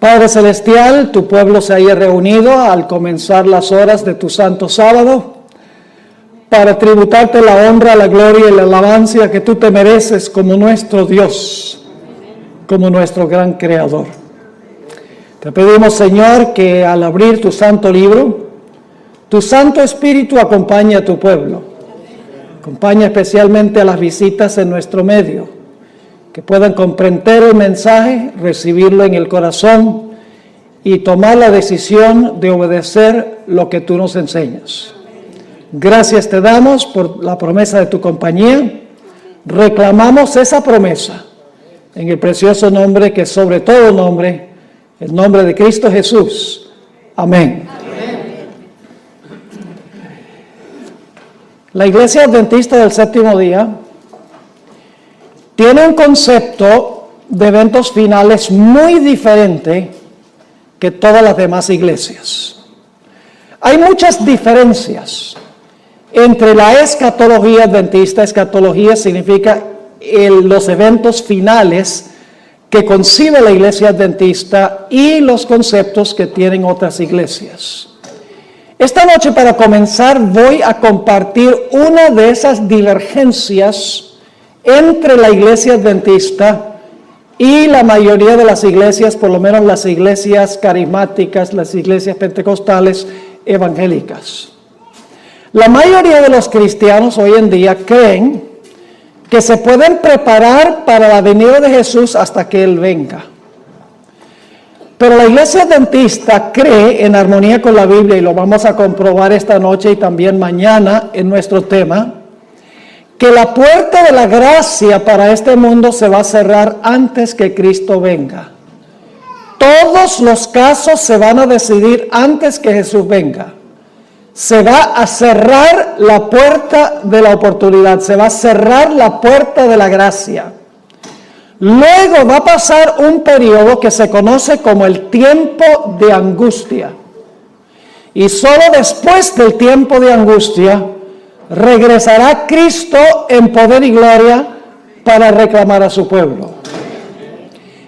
Padre Celestial, tu pueblo se haya reunido al comenzar las horas de tu santo sábado para tributarte la honra, la gloria y la alabanza que tú te mereces como nuestro Dios, como nuestro gran Creador. Te pedimos, Señor, que al abrir tu santo libro, tu Santo Espíritu acompañe a tu pueblo. Acompaña especialmente a las visitas en nuestro medio, que puedan comprender el mensaje, recibirlo en el corazón y tomar la decisión de obedecer lo que tú nos enseñas. Gracias te damos por la promesa de tu compañía. Reclamamos esa promesa en el precioso nombre que sobre todo nombre, el nombre de Cristo Jesús. Amén. La Iglesia Adventista del Séptimo Día tiene un concepto de eventos finales muy diferente que todas las demás iglesias. Hay muchas diferencias entre la escatología adventista. Escatología significa los eventos finales que concibe la iglesia adventista y los conceptos que tienen otras iglesias. Esta noche, para comenzar, voy a compartir una de esas divergencias entre la iglesia adventista y la mayoría de las iglesias, por lo menos las iglesias carismáticas, las iglesias pentecostales evangélicas. La mayoría de los cristianos hoy en día creen que se pueden preparar para la venida de Jesús hasta que Él venga. Pero la iglesia adventista cree, en armonía con la Biblia, y lo vamos a comprobar esta noche y también mañana en nuestro tema, que la puerta de la gracia para este mundo se va a cerrar antes que Cristo venga. Todos los casos se van a decidir antes que Jesús venga. Se va a cerrar la puerta de la oportunidad, se va a cerrar la puerta de la gracia. Luego va a pasar un periodo que se conoce como el tiempo de angustia. Y solo después del tiempo de angustia regresará Cristo en poder y gloria para reclamar a su pueblo.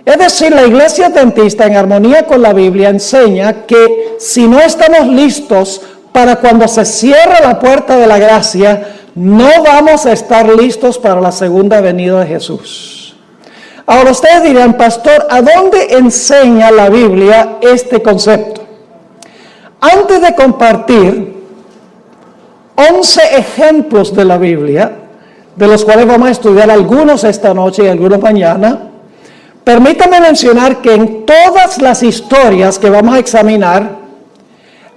Es decir, la iglesia adventista, en armonía con la Biblia, enseña que si no estamos listos para cuando se cierre la puerta de la gracia, no vamos a estar listos para la segunda venida de Jesús. Ahora ustedes dirán, pastor, ¿a dónde enseña la Biblia este concepto? Antes de compartir 11 ejemplos de la Biblia, de los cuales vamos a estudiar algunos esta noche y algunos mañana, permítame mencionar que en todas las historias que vamos a examinar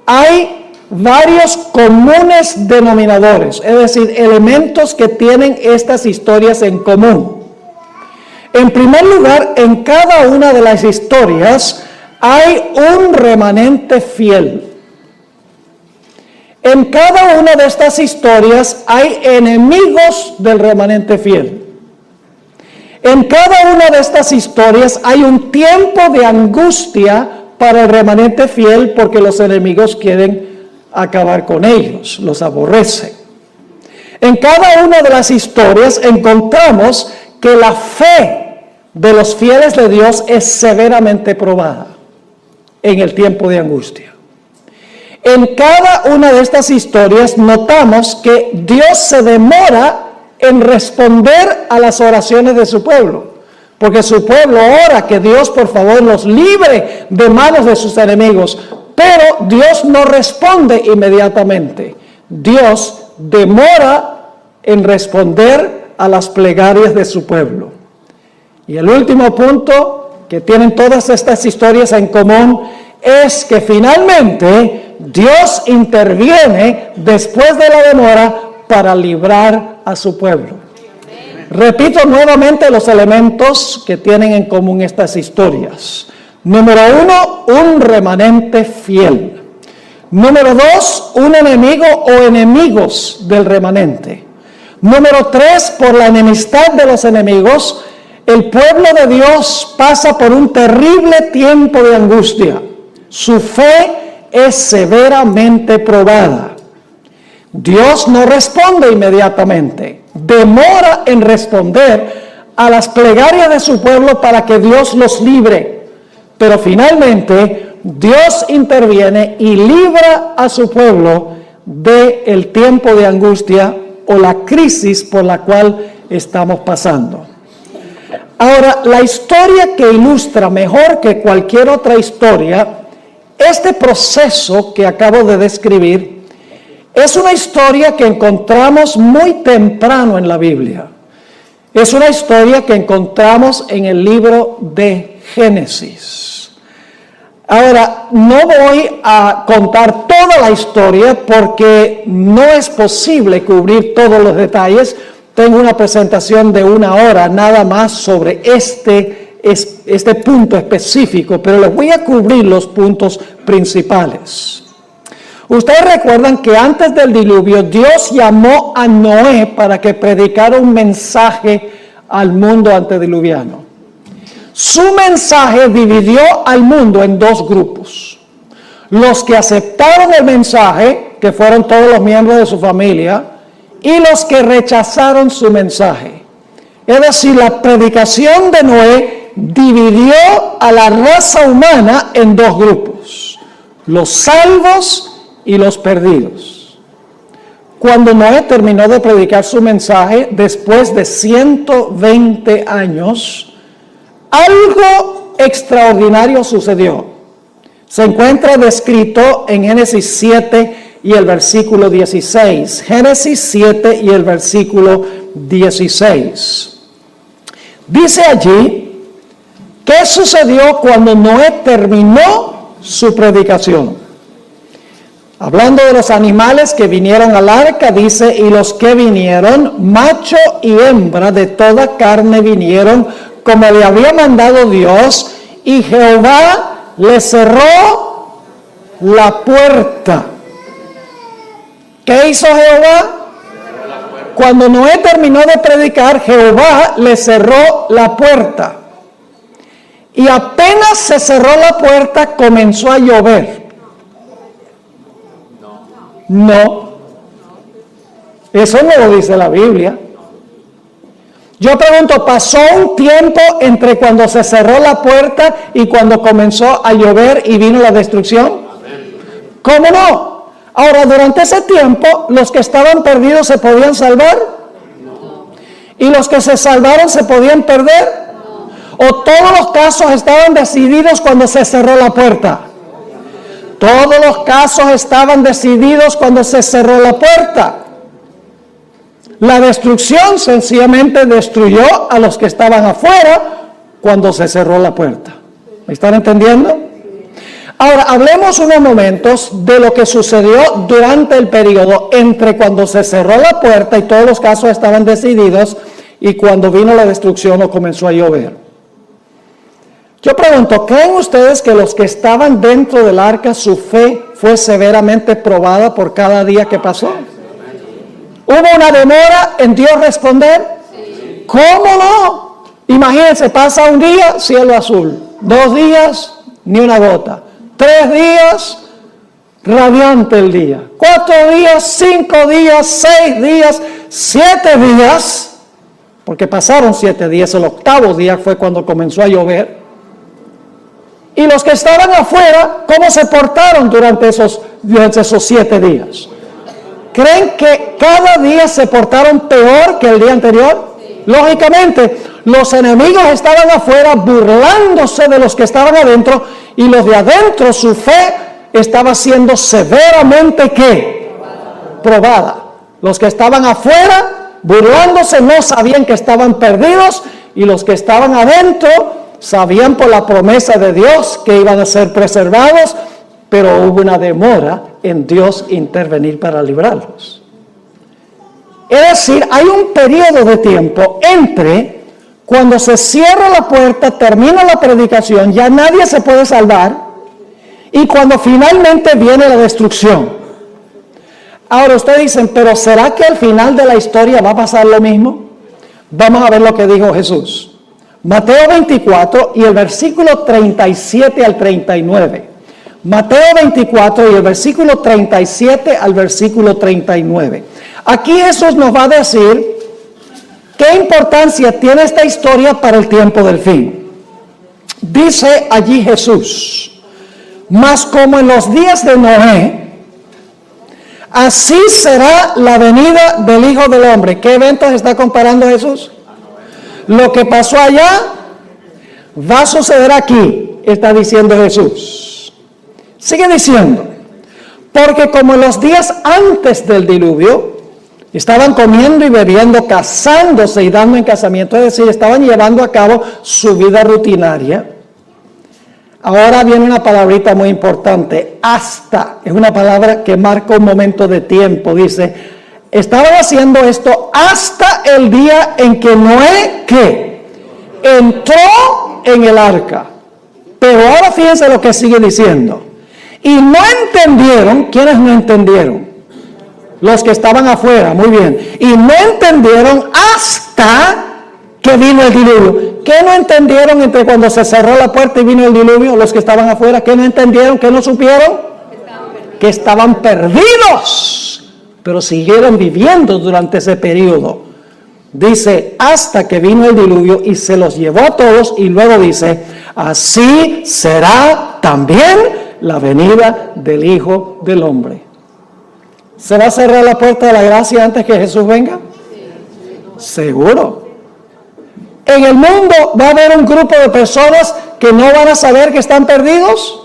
hay varios comunes denominadores, es decir, elementos que tienen estas historias en común. En primer lugar, en cada una de las historias hay un remanente fiel. En cada una de estas historias hay enemigos del remanente fiel. En cada una de estas historias hay un tiempo de angustia para el remanente fiel porque los enemigos quieren acabar con ellos, los aborrecen. En cada una de las historias encontramos que la fe de los fieles de Dios es severamente probada en el tiempo de angustia. En cada una de estas historias notamos que Dios se demora en responder a las oraciones de su pueblo, porque su pueblo ora que Dios por favor los libre de manos de sus enemigos, pero Dios no responde inmediatamente. Dios demora en responder a las plegarias de su pueblo. Y el último punto que tienen todas estas historias en común es que finalmente Dios interviene después de la demora para librar a su pueblo. Repito nuevamente los elementos que tienen en común estas historias. Número 1, un remanente fiel. Número 2, un enemigo o enemigos del remanente. Número 3, por la enemistad de los enemigos, el pueblo de Dios pasa por un terrible tiempo de angustia. Su fe es severamente probada. Dios no responde inmediatamente, demora en responder a las plegarias de su pueblo para que Dios los libre. Pero finalmente Dios interviene y libra a su pueblo del tiempo de angustia o la crisis por la cual estamos pasando. Ahora, la historia que ilustra mejor que cualquier otra historia este proceso que acabo de describir es una historia que encontramos muy temprano en la Biblia. Es una historia que encontramos en el libro de Génesis. Ahora, no voy a contar toda la historia porque no es posible cubrir todos los detalles. Tengo una presentación de 1 hora nada más sobre este punto específico, pero les voy a cubrir los puntos principales. Ustedes recuerdan que antes del diluvio Dios llamó a Noé para que predicara un mensaje al mundo antediluviano. Su mensaje dividió al mundo en 2 grupos. Los que aceptaron el mensaje, que fueron todos los miembros de su familia, y los que rechazaron su mensaje. Es decir, la predicación de Noé dividió a la raza humana en 2 grupos, los salvos y los perdidos. Cuando Noé terminó de predicar su mensaje, después de 120 años, algo extraordinario sucedió. Se encuentra descrito en Génesis 7 y el versículo 16. Génesis 7 y el versículo 16. Dice allí, ¿qué sucedió cuando Noé terminó su predicación? Hablando de los animales que vinieron al arca, dice, y los que vinieron, macho y hembra de toda carne vinieron, como le había mandado Dios, y Jehová le cerró la puerta. ¿Qué hizo Jehová? Cuando Noé terminó de predicar, Jehová le cerró la puerta. Y apenas se cerró la puerta, comenzó a llover. No. Eso no lo dice la Biblia. Yo pregunto, ¿pasó un tiempo entre cuando se cerró la puerta y cuando comenzó a llover y vino la destrucción? ¿Cómo no? Ahora, durante ese tiempo, ¿los que estaban perdidos se podían salvar? ¿Y los que se salvaron se podían perder? ¿O todos los casos estaban decididos cuando se cerró la puerta? Todos los casos estaban decididos cuando se cerró la puerta. La destrucción sencillamente destruyó a los que estaban afuera cuando se cerró la puerta. ¿Me están entendiendo? Ahora, hablemos unos momentos de lo que sucedió durante el periodo entre cuando se cerró la puerta y todos los casos estaban decididos y cuando vino la destrucción o comenzó a llover. Yo pregunto, ¿creen ustedes que los que estaban dentro del arca, su fe fue severamente probada por cada día que pasó? ¿Hubo una demora en Dios responder? Sí. ¿Cómo no? Imagínense, pasa un día, cielo azul. 2 días, ni una gota. 3 días, radiante el día. 4 días, 5 días, 6 días, 7 días. Porque pasaron 7 días, el 8º día fue cuando comenzó a llover. Y los que estaban afuera, ¿cómo se portaron durante esos 7 días? ¿Creen que cada día se portaron peor que el día anterior? Sí. Lógicamente, los enemigos estaban afuera burlándose de los que estaban adentro y los de adentro, su fe estaba siendo severamente ¿qué? Probada. Los que estaban afuera burlándose no sabían que estaban perdidos y los que estaban adentro sabían por la promesa de Dios que iban a ser preservados, pero hubo una demora en Dios intervenir para librarlos. Es decir, hay un periodo de tiempo entre cuando se cierra la puerta, termina la predicación, ya nadie se puede salvar, y cuando finalmente viene la destrucción. Ahora ustedes dicen, ¿pero será que al final de la historia va a pasar lo mismo? Vamos a ver lo que dijo Jesús. Mateo 24 y el versículo 37 al 39. Mateo 24 y el versículo 37 al versículo 39. Aquí Jesús nos va a decir qué importancia tiene esta historia para el tiempo del fin. Dice allí Jesús, mas como en los días de Noé, así será la venida del Hijo del Hombre. ¿Qué eventos está comparando Jesús? Lo que pasó allá va a suceder aquí, está diciendo Jesús. Sigue diciendo, porque como en los días antes del diluvio, estaban comiendo y bebiendo, casándose y dando en casamiento, es decir, estaban llevando a cabo su vida rutinaria. Ahora viene una palabrita muy importante, hasta, es una palabra que marca un momento de tiempo, dice, estaban haciendo esto hasta el día en que Noé, ¿qué? Entró en el arca. Pero ahora fíjense lo que sigue diciendo. Y no entendieron, ¿quiénes no entendieron? Los que estaban afuera, muy bien. Y no entendieron hasta que vino el diluvio. ¿Qué no entendieron entre cuando se cerró la puerta y vino el diluvio? Los que estaban afuera, ¿qué no entendieron? ¿Qué no supieron? Que estaban perdidos, pero siguieron viviendo durante ese periodo. Dice, hasta que vino el diluvio y se los llevó a todos, y luego dice, así será también la venida del Hijo del Hombre. ¿Se va a cerrar la puerta de la gracia antes que Jesús venga? Seguro. En el mundo va a haber un grupo de personas que no van a saber que están perdidos.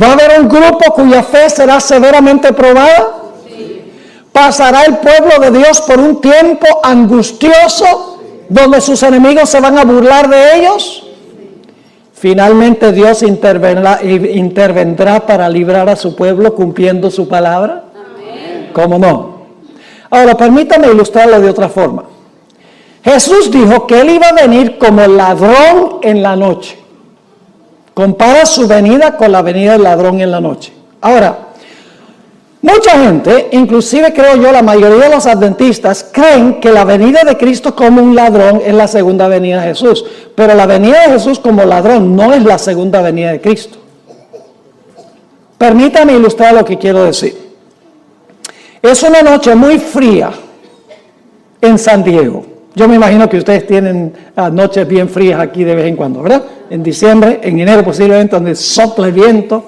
Va a haber un grupo cuya fe será severamente probada. Pasará el pueblo de Dios por un tiempo angustioso donde sus enemigos se van a burlar de ellos. Finalmente Dios intervendrá para librar a su pueblo cumpliendo su palabra. ¿Cómo no? Ahora permítame ilustrarlo de otra forma. Jesús dijo que Él iba a venir como ladrón en la noche. Compara su venida con la venida del ladrón en la noche. Ahora, mucha gente, inclusive creo yo la mayoría de los adventistas, creen que la venida de Cristo como un ladrón es la segunda venida de Jesús. Pero la venida de Jesús como ladrón no es la segunda venida de Cristo. Permítame ilustrar lo que quiero decir. Es una noche muy fría en San Diego. Yo me imagino que ustedes tienen noches bien frías aquí de vez en cuando, ¿verdad? En diciembre, en enero posiblemente, donde sopla el viento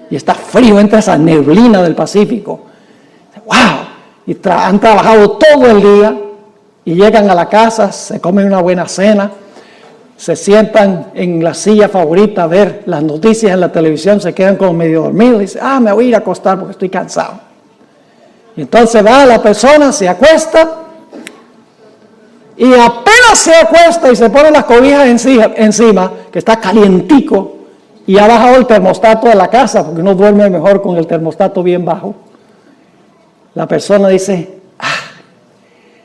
y está frío, entra esa neblina del Pacífico. ¡Wow! Y han trabajado todo el día y llegan a la casa, se comen una buena cena, se sientan en la silla favorita a ver las noticias en la televisión, se quedan como medio dormidos y dicen, me voy a ir a acostar porque estoy cansado. Y entonces va la persona, se acuesta, y apenas se acuesta y se pone las cobijas encima, que está calientico, y ha bajado el termostato de la casa, porque uno duerme mejor con el termostato bien bajo. La persona dice,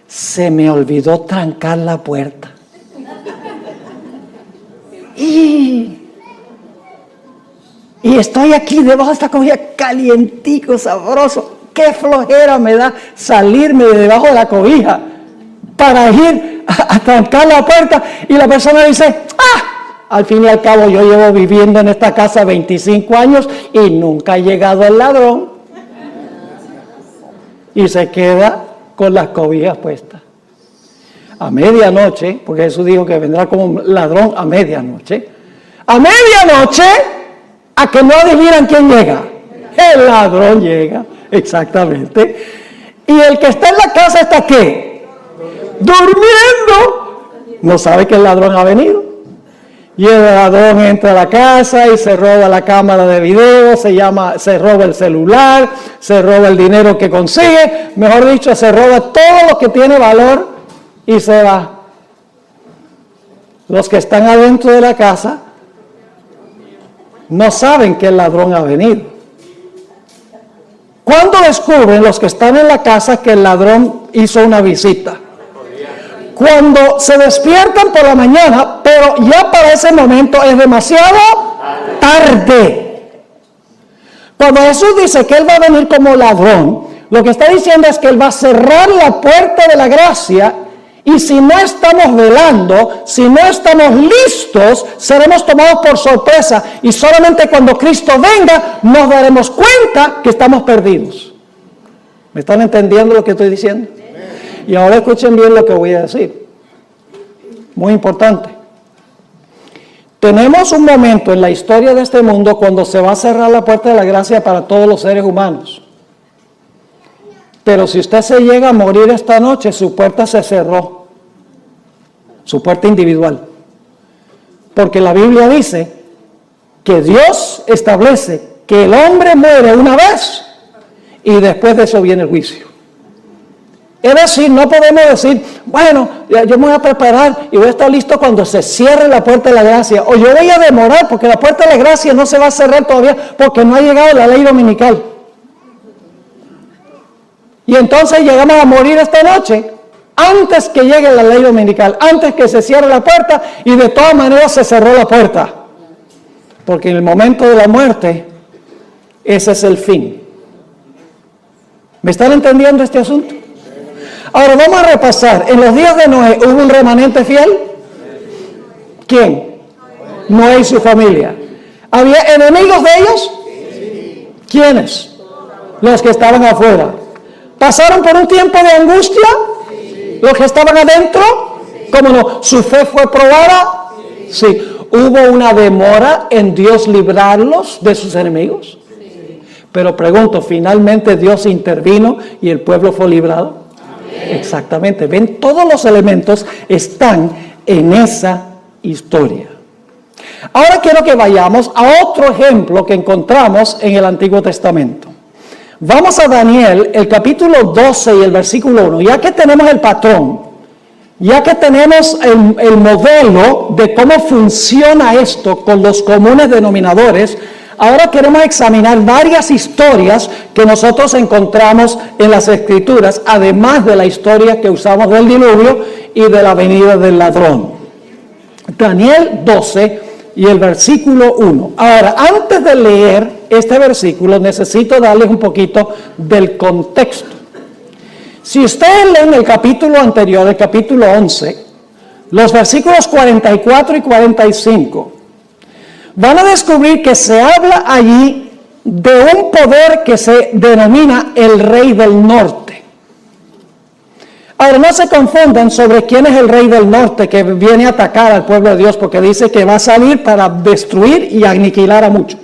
se me olvidó trancar la puerta. Y estoy aquí debajo de esta cobija calientico, sabroso. Qué flojera me da salirme de debajo de la cobija para ir a trancar la puerta. Y la persona dice, al fin y al cabo yo llevo viviendo en esta casa 25 años y nunca ha llegado el ladrón. Y se queda con las cobijas puestas. A medianoche, porque Jesús dijo que vendrá como un ladrón a medianoche. A medianoche, a que no adivinan quién llega. El ladrón llega, exactamente. Y el que está en la casa está ¿qué? Durmiendo. No sabe que el ladrón ha venido. Y el ladrón entra a la casa y se roba la cámara de video, se roba el celular, se roba el dinero que consigue, mejor dicho, se roba todo lo que tiene valor y se va. Los que están adentro de la casa no saben que el ladrón ha venido. ¿Cuándo descubren los que están en la casa que el ladrón hizo una visita? Cuando se despiertan por la mañana, pero ya para ese momento es demasiado tarde. Cuando Jesús dice que Él va a venir como ladrón, lo que está diciendo es que Él va a cerrar la puerta de la gracia, y si no estamos velando, si no estamos listos, seremos tomados por sorpresa, y solamente cuando Cristo venga nos daremos cuenta que estamos perdidos. ¿Me están entendiendo lo que estoy diciendo? Y ahora escuchen bien lo que voy a decir. Muy importante. Tenemos un momento en la historia de este mundo cuando se va a cerrar la puerta de la gracia para todos los seres humanos. Pero si usted se llega a morir esta noche, su puerta se cerró. Su puerta individual. Porque la Biblia dice que Dios establece que el hombre muere una vez y después de eso viene el juicio. Es decir, no podemos decir, bueno, yo me voy a preparar y voy a estar listo cuando se cierre la puerta de la gracia. O yo voy a demorar porque la puerta de la gracia no se va a cerrar todavía porque no ha llegado la ley dominical. Y entonces llegamos a morir esta noche antes que llegue la ley dominical, antes que se cierre la puerta y de todas maneras se cerró la puerta. Porque en el momento de la muerte, ese es el fin. ¿Me están entendiendo este asunto? Ahora vamos a repasar. En los días de Noé, ¿hubo un remanente fiel? ¿Quién? Noé y su familia. ¿Había enemigos de ellos? ¿Quiénes? Los que estaban afuera. ¿Pasaron por un tiempo de angustia? ¿Los que estaban adentro? ¿Cómo no? ¿Su fe fue probada? Sí. ¿Hubo una demora en Dios librarlos de sus enemigos? Pero pregunto, ¿finalmente Dios intervino y el pueblo fue librado? Exactamente. Ven, todos los elementos están en esa historia. Ahora quiero que vayamos a otro ejemplo que encontramos en el Antiguo Testamento. Vamos a Daniel, el capítulo 12 y el versículo 1. Ya que tenemos el patrón, ya que tenemos el modelo de cómo funciona esto con los comunes denominadores, ahora queremos examinar varias historias que nosotros encontramos en las Escrituras, además de la historia que usamos del diluvio y de la venida del ladrón. Daniel 12 y el versículo 1. Ahora, antes de leer este versículo, necesito darles un poquito del contexto. Si ustedes leen el capítulo anterior, el capítulo 11, los versículos 44 y 45, van a descubrir que se habla allí de un poder que se denomina el Rey del Norte. Ahora, no se confundan sobre quién es el Rey del Norte que viene a atacar al pueblo de Dios, porque dice que va a salir para destruir y aniquilar a muchos.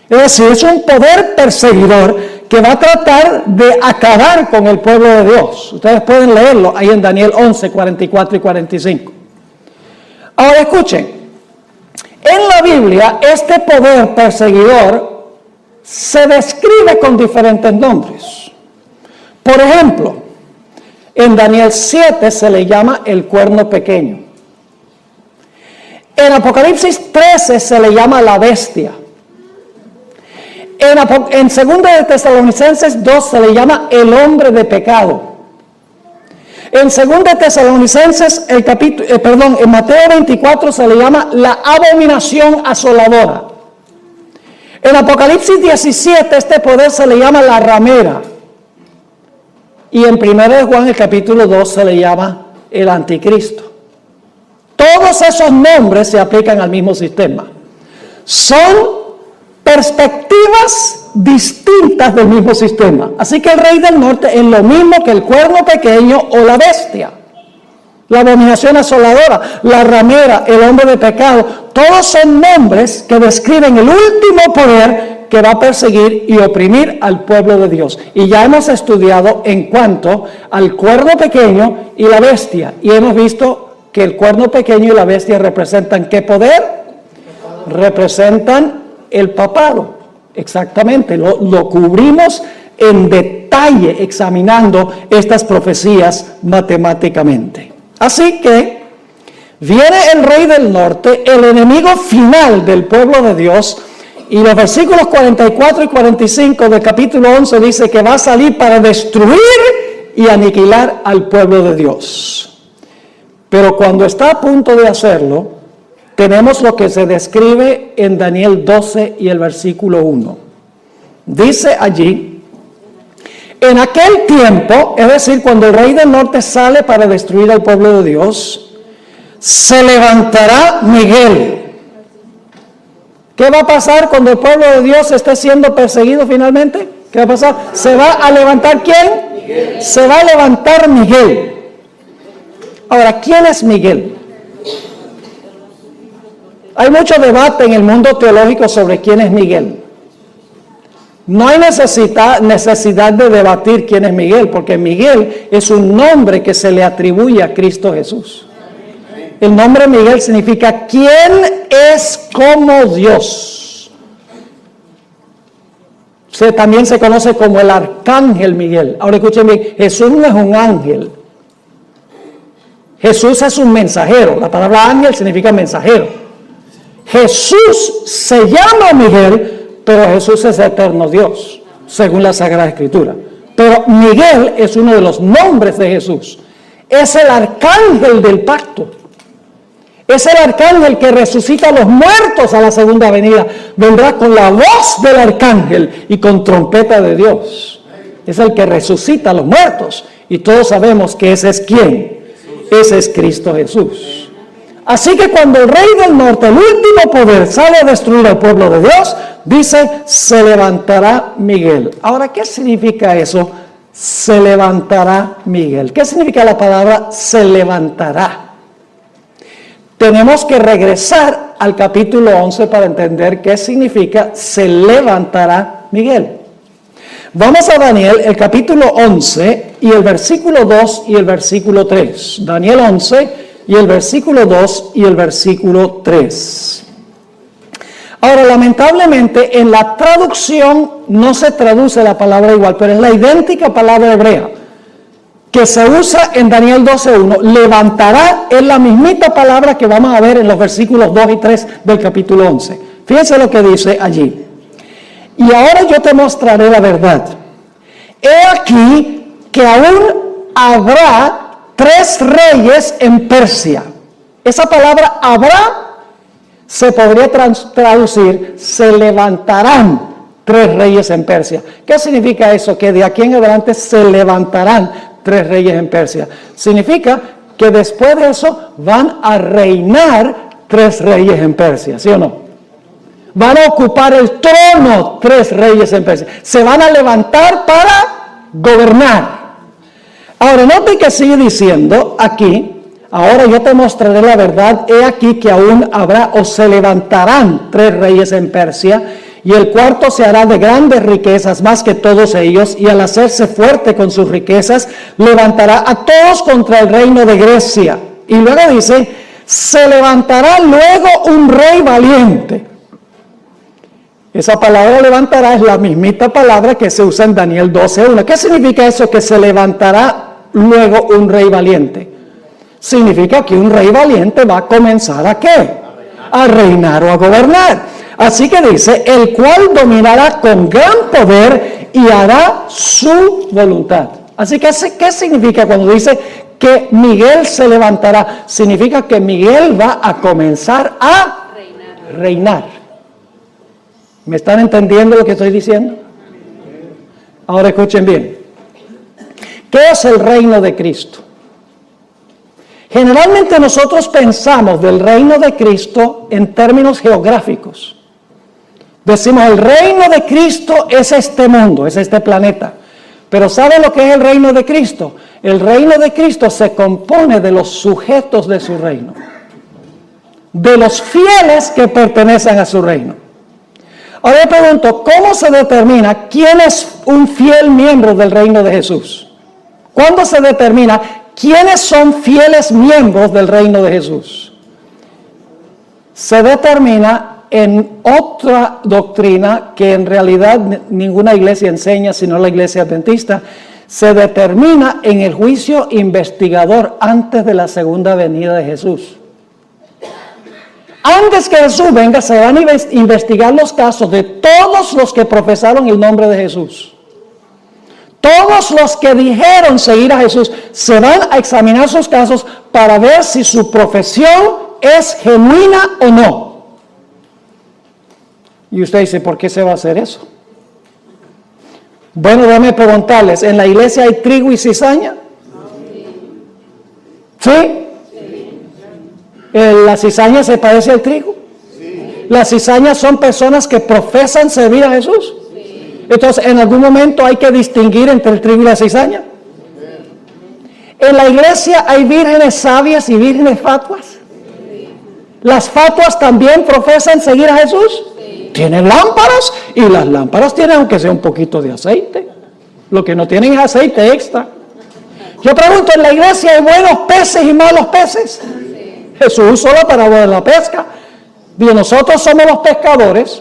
Es decir, es un poder perseguidor que va a tratar de acabar con el pueblo de Dios. Ustedes pueden leerlo ahí en Daniel 11, 44 y 45. Ahora escuchen. En la Biblia, este poder perseguidor se describe con diferentes nombres. Por ejemplo, en Daniel 7 se le llama el cuerno pequeño. En Apocalipsis 13 se le llama la bestia. En 2 de Tesalonicenses 2 se le llama el hombre de pecado. En 2 de Tesalonicenses, en Mateo 24 se le llama la abominación asoladora. En Apocalipsis 17 este poder se le llama la ramera. Y en 1 de Juan, el capítulo 2, se le llama el anticristo. Todos esos nombres se aplican al mismo sistema. Son perspectivas distintas del mismo sistema. Así que el Rey del Norte es lo mismo que el cuerno pequeño o la bestia. La abominación asoladora, la ramera, el hombre de pecado. Todos son nombres que describen el último poder que va a perseguir y oprimir al pueblo de Dios. Y ya hemos estudiado en cuanto al cuerno pequeño y la bestia. Y hemos visto que el cuerno pequeño y la bestia representan ¿qué poder? Representan el papado. Exactamente. Lo cubrimos en detalle examinando estas profecías matemáticamente. Así que viene el Rey del Norte, el enemigo final del pueblo de Dios. Y los versículos 44 y 45 del capítulo 11 dice que va a salir para destruir y aniquilar al pueblo de Dios. Pero cuando está a punto de hacerlo, tenemos lo que se describe en Daniel 12 y el versículo 1. Dice allí, en aquel tiempo, es decir, cuando el Rey del Norte sale para destruir al pueblo de Dios, se levantará Miguel. ¿Qué va a pasar cuando el pueblo de Dios esté siendo perseguido finalmente? ¿Qué va a pasar? ¿Se va a levantar quién? Miguel. Se va a levantar Miguel. Ahora, ¿quién es Miguel? Hay mucho debate en el mundo teológico sobre quién es Miguel. No hay necesidad de debatir quién es Miguel, porque Miguel es un nombre que se le atribuye a Cristo Jesús. El nombre Miguel significa ¿quién es como Dios? También se conoce como el arcángel Miguel. Ahora escuchen bien, Jesús no es un ángel. Jesús es un mensajero. La palabra ángel significa mensajero. Jesús se llama Miguel, pero Jesús es eterno Dios, según la Sagrada Escritura. Pero Miguel es uno de los nombres de Jesús. Es el arcángel del pacto. Es el arcángel que resucita a los muertos a la segunda venida. Vendrá con la voz del arcángel y con trompeta de Dios. Es el que resucita a los muertos. Y todos sabemos que ese es ¿quién? Ese es Cristo Jesús. Así que cuando el rey del norte, el último poder, sale a destruir al pueblo de Dios, dice, se levantará Miguel. Ahora, ¿qué significa eso? Se levantará Miguel. ¿Qué significa la palabra se levantará? Tenemos que regresar al capítulo 11 para entender qué significa se levantará Miguel. Vamos a Daniel, el capítulo 11 y el versículo 2 y el versículo 3. Daniel 11 y el versículo 2 y el versículo 3. Ahora, lamentablemente, en la traducción no se traduce la palabra igual, pero es la idéntica palabra hebrea que se usa en Daniel 12:1. Levantará es la mismita palabra que vamos a ver en los versículos 2 y 3 del capítulo 11. Fíjense lo que dice allí. Y ahora yo te mostraré la verdad. He aquí que aún habrá 3 reyes en Persia. Esa palabra habrá se podría traducir, se levantarán 3 reyes en Persia. ¿Qué significa eso? Que de aquí en adelante se levantarán 3 reyes en Persia. Significa que después de eso van a reinar 3 reyes en Persia, ¿sí o no? Van a ocupar el trono 3 reyes en Persia. Se van a levantar para gobernar. Ahora, note que sigue diciendo aquí, ahora yo te mostraré la verdad, he aquí que aún habrá o se levantarán 3 reyes en Persia, y el cuarto se hará de grandes riquezas más que todos ellos, y al hacerse fuerte con sus riquezas, levantará a todos contra el reino de Grecia. Y luego dice, se levantará luego un rey valiente. Esa palabra levantará es la mismita palabra que se usa en Daniel 12:1. ¿Qué significa eso? Que se levantará luego un rey valiente. Significa que un rey valiente va a comenzar ¿a qué? A reinar o a gobernar. Así que dice, el cual dominará con gran poder y hará su voluntad. Así que, ¿qué significa cuando dice que Miguel se levantará? Significa que Miguel va a comenzar a reinar. ¿Me están entendiendo lo que estoy diciendo? Ahora escuchen bien. ¿Qué es el reino de Cristo? Generalmente nosotros pensamos del reino de Cristo en términos geográficos. Decimos, el reino de Cristo es este mundo, es este planeta. Pero ¿saben lo que es el reino de Cristo? El reino de Cristo se compone de los sujetos de su reino, de los fieles que pertenecen a su reino. Ahora yo pregunto, ¿cómo se determina quién es un fiel miembro del reino de Jesús? ¿Cuándo se determina quiénes son fieles miembros del reino de Jesús? Se determina en otra doctrina que en realidad ninguna iglesia enseña, sino la iglesia adventista. Se determina en el juicio investigador antes de la segunda venida de Jesús. Antes que Jesús venga, se van a investigar los casos de todos los que profesaron el nombre de Jesús. Todos los que dijeron seguir a Jesús, se van a examinar sus casos para ver si su profesión es genuina o no. Y usted dice, ¿por qué se va a hacer eso? Bueno, déjame preguntarles, ¿en la iglesia hay trigo y cizaña? ¿Sí? ¿La cizaña se parece al trigo? ¿Las cizañas son personas que profesan servir a Jesús? Entonces, ¿en algún momento hay que distinguir entre el trigo y la cizaña? ¿En la iglesia hay vírgenes sabias y vírgenes fatuas? ¿Las fatuas también profesan seguir a Jesús? Sí. Tienen lámparas y las lámparas tienen aunque sea un poquito de aceite. Lo que no tienen es aceite extra. Yo pregunto, ¿en la iglesia hay buenos peces y malos peces? Sí. Jesús usó la parábola de la pesca. Y nosotros somos los pescadores,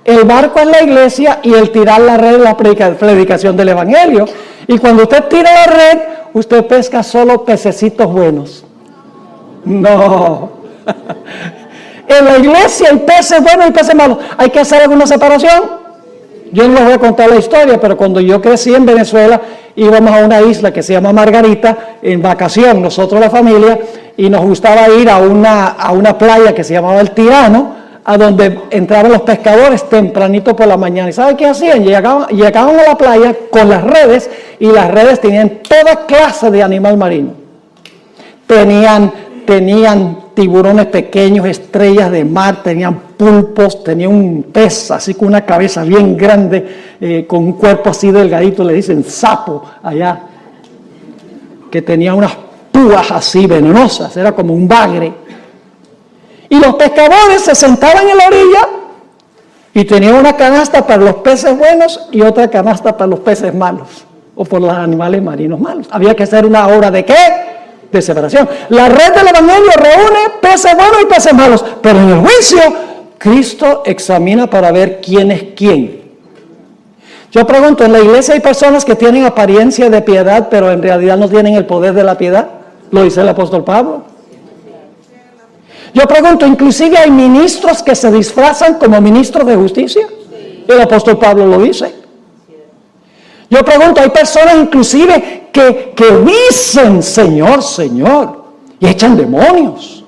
el barco es la iglesia y el tirar la red es la predicación del evangelio. Y cuando usted tira la red, usted pesca solo pececitos buenos. No. En la iglesia hay peces buenos y peces malos. ¿Hay que hacer alguna separación? Yo no les voy a contar la historia, pero cuando yo crecí en Venezuela, íbamos a una isla que se llama Margarita, en vacación, nosotros la familia, y nos gustaba ir a una playa que se llamaba El Tirano, a donde entraban los pescadores tempranito por la mañana. ¿Y sabe qué hacían? Llegaban a la playa con las redes, y las redes tenían toda clase de animal marino. Tenían tiburones pequeños, estrellas de mar, tenían pulpos, tenían un pez así con una cabeza bien grande, con un cuerpo así delgadito, le dicen sapo allá, que tenía unas púas así venenosas, era como un bagre. Y los pescadores se sentaban en la orilla y tenían una canasta para los peces buenos y otra canasta para los peces malos, o por los animales marinos malos. Había que hacer una obra de ¿qué? De separación. La red del evangelio reúne peces buenos y peces malos, pero en el juicio Cristo examina para ver quién es quién. Yo pregunto, ¿en la iglesia hay personas que tienen apariencia de piedad, pero en realidad no tienen el poder de la piedad? Lo dice el apóstol Pablo. Yo pregunto, ¿inclusive hay ministros que se disfrazan como ministros de justicia? El apóstol Pablo lo dice. Yo pregunto, hay personas inclusive que dicen Señor, Señor, y echan demonios,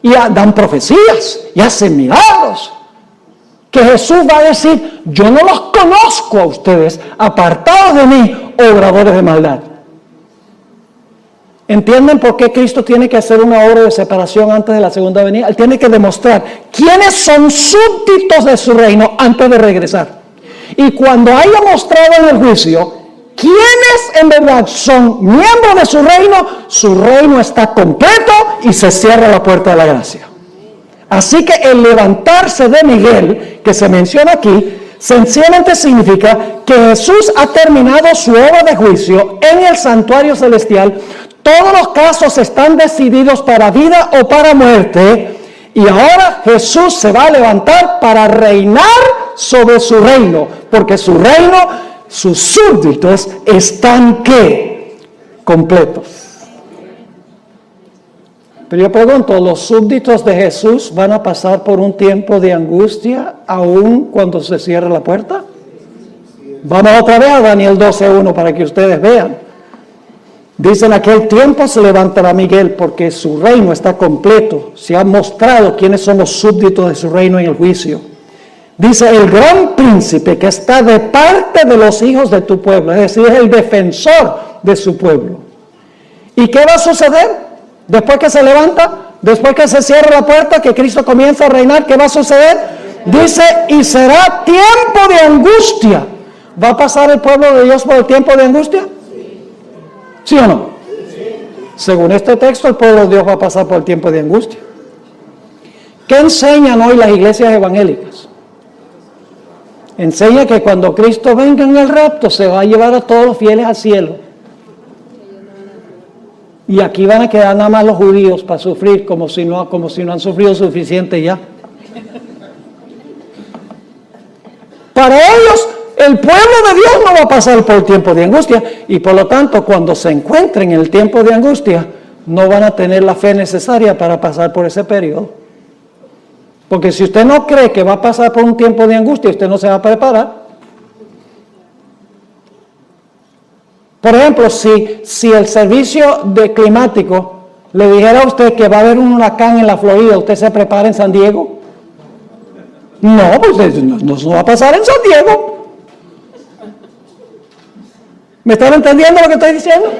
y dan profecías, y hacen milagros, que Jesús va a decir, yo no los conozco a ustedes, apartados de mí, obradores de maldad. ¿Entienden por qué Cristo tiene que hacer una obra de separación antes de la segunda venida? Él tiene que demostrar quiénes son súbditos de su reino antes de regresar. Y cuando haya mostrado en el juicio quiénes en verdad son miembros de su reino está completo y se cierra la puerta de la gracia. Así que el levantarse de Miguel, que se menciona aquí, sencillamente significa que Jesús ha terminado su obra de juicio en el santuario celestial. Todos los casos están decididos para vida o para muerte. Y ahora Jesús se va a levantar para reinar sobre su reino, porque su reino, sus súbditos están ¿qué? Completos. Pero yo pregunto, ¿los súbditos de Jesús van a pasar por un tiempo de angustia aún cuando se cierre la puerta? Vamos otra vez a Daniel 12:1 para que ustedes vean. Dice, en aquel tiempo se levantará Miguel porque su reino está completo. Se ha mostrado quiénes son los súbditos de su reino en el juicio. Dice, el gran príncipe que está de parte de los hijos de tu pueblo, es decir, es el defensor de su pueblo. ¿Y qué va a suceder? Después que se levanta, después que se cierra la puerta, que Cristo comienza a reinar, ¿qué va a suceder? Dice, y será tiempo de angustia. ¿Va a pasar el pueblo de Dios por el tiempo de angustia? ¿Sí o no? Según este texto, el pueblo de Dios va a pasar por el tiempo de angustia. ¿Qué enseñan hoy las iglesias evangélicas? Enseña que cuando Cristo venga en el rapto, se va a llevar a todos los fieles al cielo. Y aquí van a quedar nada más los judíos para sufrir, como si no han sufrido suficiente ya. Para ellos, el pueblo de Dios no va a pasar por el tiempo de angustia, y por lo tanto, cuando se encuentren en el tiempo de angustia, no van a tener la fe necesaria para pasar por ese periodo. Porque si usted no cree que va a pasar por un tiempo de angustia, usted no se va a preparar. Por ejemplo, si el servicio climático le dijera a usted que va a haber un huracán en la Florida, ¿usted se prepara en San Diego? No, pues no va a pasar en San Diego. ¿Me están entendiendo lo que estoy diciendo?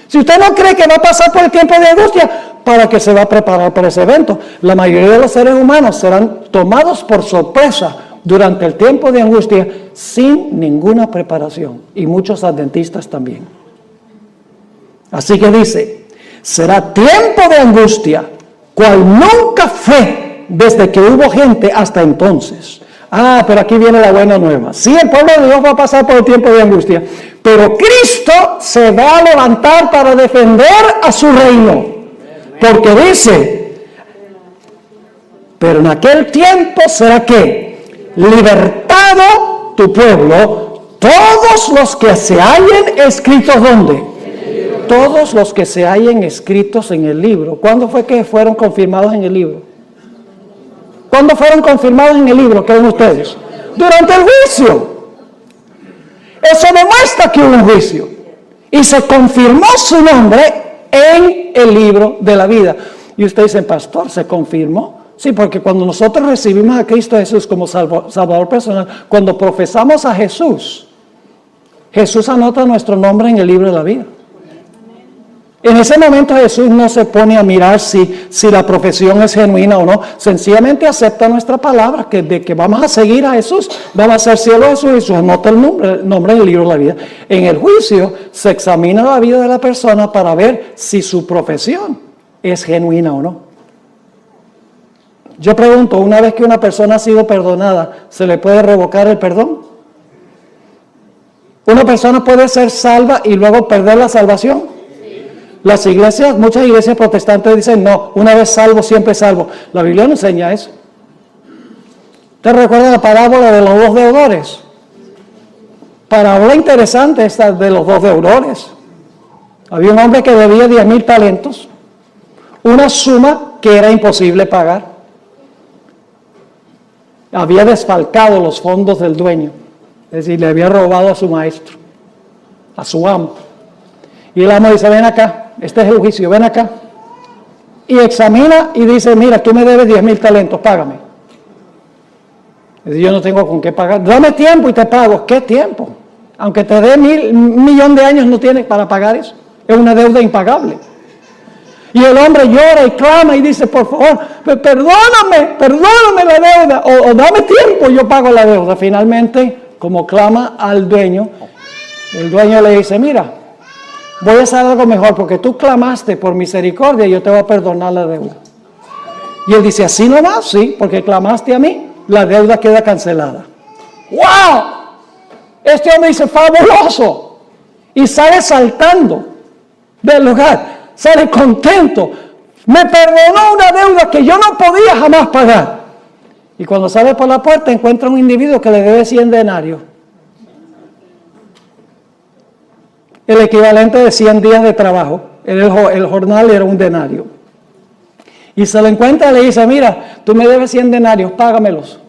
Si usted no cree que va a pasar por el tiempo de angustia, ¿para qué se va a preparar para ese evento? La mayoría de los seres humanos serán tomados por sorpresa durante el tiempo de angustia sin ninguna preparación, y muchos adventistas también. Así que dice, será tiempo de angustia, cual nunca fue desde que hubo gente hasta entonces. Ah, pero aquí viene la buena nueva. Sí, el pueblo de Dios va a pasar por el tiempo de angustia, pero Cristo se va a levantar para defender a su reino. Porque dice, pero en aquel tiempo será que libertado tu pueblo, todos los que se hallen escritos, ¿dónde? Todos los que se hallen escritos en el libro. ¿Cuándo fue que fueron confirmados en el libro? ¿Cuándo fueron confirmados en el libro? ¿Creen ustedes? Durante el juicio. Eso demuestra que hubo un juicio. Y se confirmó su nombre en el libro de la vida. Y usted dice, pastor, ¿se confirmó? Sí, porque cuando nosotros recibimos a Cristo Jesús como Salvador personal, cuando profesamos a Jesús, Jesús anota nuestro nombre en el libro de la vida. En ese momento Jesús no se pone a mirar si la profesión es genuina o no. Sencillamente acepta nuestra palabra, de que vamos a seguir a Jesús, vamos a hacer cielo a Jesús, y Jesús anota el nombre en el libro de la vida. En el juicio se examina la vida de la persona para ver si su profesión es genuina o no. Yo pregunto, una vez que una persona ha sido perdonada, ¿se le puede revocar el perdón? ¿Una persona puede ser salva y luego perder la salvación? Las iglesias, muchas iglesias protestantes dicen, no, una vez salvo, siempre salvo. La Biblia no enseña eso. ¿Te recuerda la parábola de los dos deudores? Parábola interesante esta de los dos deudores. Había un hombre que debía 10,000 talentos, una suma que era imposible pagar. Había desfalcado los fondos del dueño, es decir, le había robado a su maestro, a su amo. Y el amo dice, ven acá, este es el juicio, ven acá. Y examina y dice, mira, tú me debes 10,000 talentos, págame. Dice, yo no tengo con qué pagar, dame tiempo y te pago. ¿Qué tiempo? Aunque te dé 1,000,000 de años, no tienes para pagar eso. Es una deuda impagable. Y el hombre llora y clama y dice, por favor, perdóname la deuda, o dame tiempo, yo pago la deuda. Finalmente, como clama al dueño, el dueño le dice, mira, voy a hacer algo mejor, porque tú clamaste por misericordia y yo te voy a perdonar la deuda. Y él dice, ¿así nomás? Sí, porque clamaste a mí, la deuda queda cancelada. ¡Wow! Este hombre dice, fabuloso. Y sale saltando del lugar, sale contento. Me perdonó una deuda que yo no podía jamás pagar. Y cuando sale por la puerta encuentra un individuo que le debe 100 denarios. El equivalente de 100 días de trabajo. El jornal era un denario. Y se lo encuentra y le dice, mira, tú me debes 100 denarios, págamelos.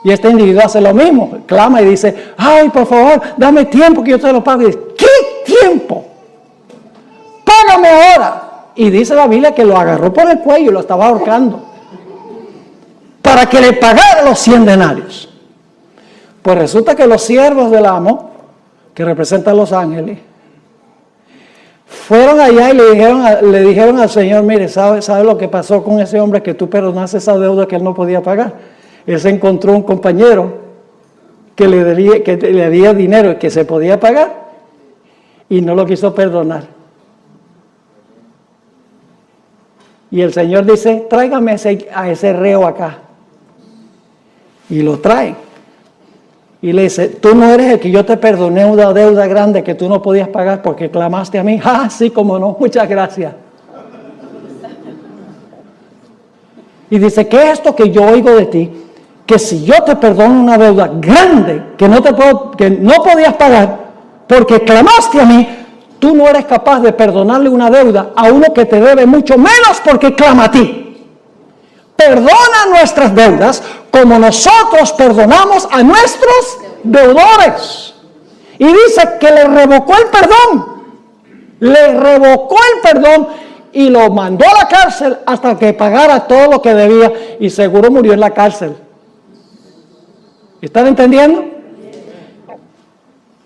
Y este individuo hace lo mismo, clama y dice, ay, por favor, dame tiempo que yo te lo pago. Y dice, ¿qué tiempo? Págame ahora. Y dice la Biblia que lo agarró por el cuello y lo estaba ahorcando para que le pagara los 100 denarios. Pues resulta que los siervos del amo, que representan los ángeles, fueron allá y le dijeron al Señor, mire, ¿sabe lo que pasó con ese hombre que tú perdonaste esa deuda que él no podía pagar? Él se encontró un compañero que le debía dinero que se podía pagar y no lo quiso perdonar. Y el Señor dice, tráigame a ese reo acá. Y lo trae. Y le dice, tú no eres el que yo te perdoné una deuda grande que tú no podías pagar porque clamaste a mí. Ah, sí, como no, muchas gracias. Y dice, ¿qué es esto que yo oigo de ti? Que si yo te perdono una deuda grande que no podías pagar porque clamaste a mí, tú no eres capaz de perdonarle una deuda a uno que te debe mucho menos porque clama a ti. Perdona nuestras deudas como nosotros perdonamos a nuestros deudores. Y dice que le revocó el perdón. Le revocó el perdón y lo mandó a la cárcel hasta que pagara todo lo que debía y seguro murió en la cárcel. ¿Están entendiendo?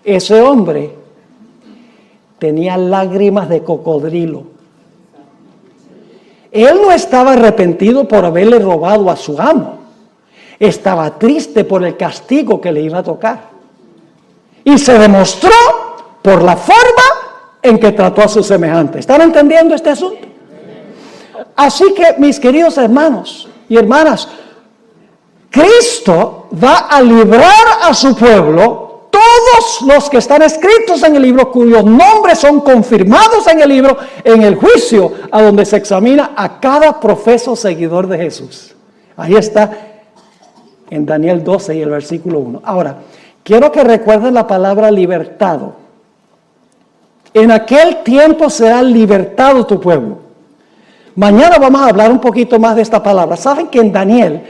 Ese hombre tenía lágrimas de cocodrilo. Él no estaba arrepentido por haberle robado a su amo. Estaba triste por el castigo que le iba a tocar. Y se demostró por la forma en que trató a sus semejantes. ¿Están entendiendo este asunto? Así que, mis queridos hermanos y hermanas, Cristo va a librar a su pueblo, todos los que están escritos en el libro, cuyos nombres son confirmados en el libro, en el juicio, a donde se examina a cada profeso seguidor de Jesús. Ahí está en Daniel 12 y el versículo 1. Ahora, quiero que recuerden la palabra libertado. En aquel tiempo será libertado tu pueblo. Mañana vamos a hablar un poquito más de esta palabra. Saben que en Daniel,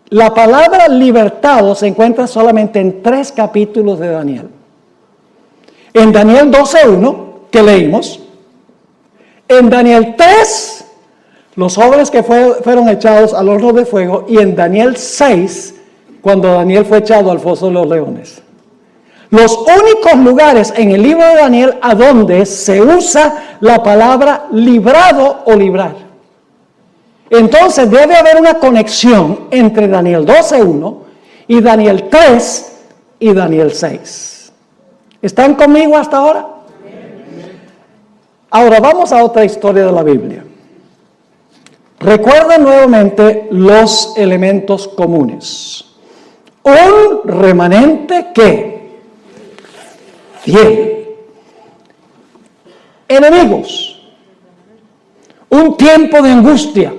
la palabra libertado se encuentra solamente en 3 capítulos de Daniel. En Daniel 12:1, que leímos. En Daniel 3, los jóvenes que fueron echados al horno de fuego. Y en Daniel 6, cuando Daniel fue echado al foso de los leones. Los únicos lugares en el libro de Daniel a donde se usa la palabra librado o librar. Entonces debe haber una conexión entre Daniel 12:1 y Daniel 3 y Daniel 6. ¿Están conmigo hasta ahora? Ahora vamos a otra historia de la Biblia. Recuerden nuevamente los elementos comunes. Un remanente que fiel. Enemigos. Un tiempo de angustia.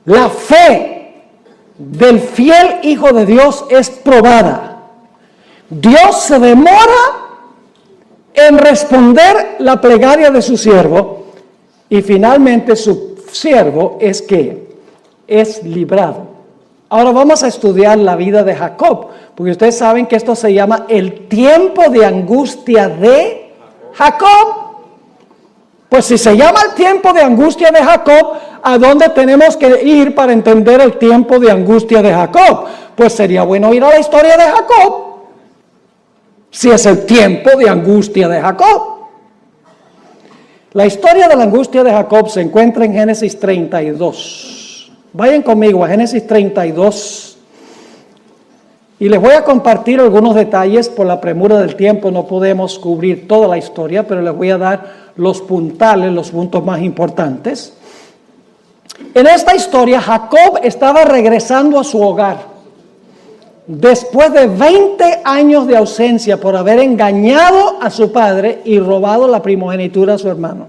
La fe del fiel Hijo de Dios es probada. Dios se demora en responder la plegaria de su siervo y finalmente su siervo es que es librado. Ahora vamos a estudiar la vida de Jacob, porque ustedes saben que esto se llama el tiempo de angustia de Jacob. Pues si se llama el tiempo de angustia de Jacob, ¿a dónde tenemos que ir para entender el tiempo de angustia de Jacob? Pues sería bueno ir a la historia de Jacob, si es el tiempo de angustia de Jacob. La historia de la angustia de Jacob se encuentra en Génesis 32. Vayan conmigo a Génesis 32. Y les voy a compartir algunos detalles. Por la premura del tiempo no podemos cubrir toda la historia, pero les voy a dar los puntales, los puntos más importantes. En esta historia, Jacob estaba regresando a su hogar después de 20 años de ausencia por haber engañado a su padre y robado la primogenitura a su hermano.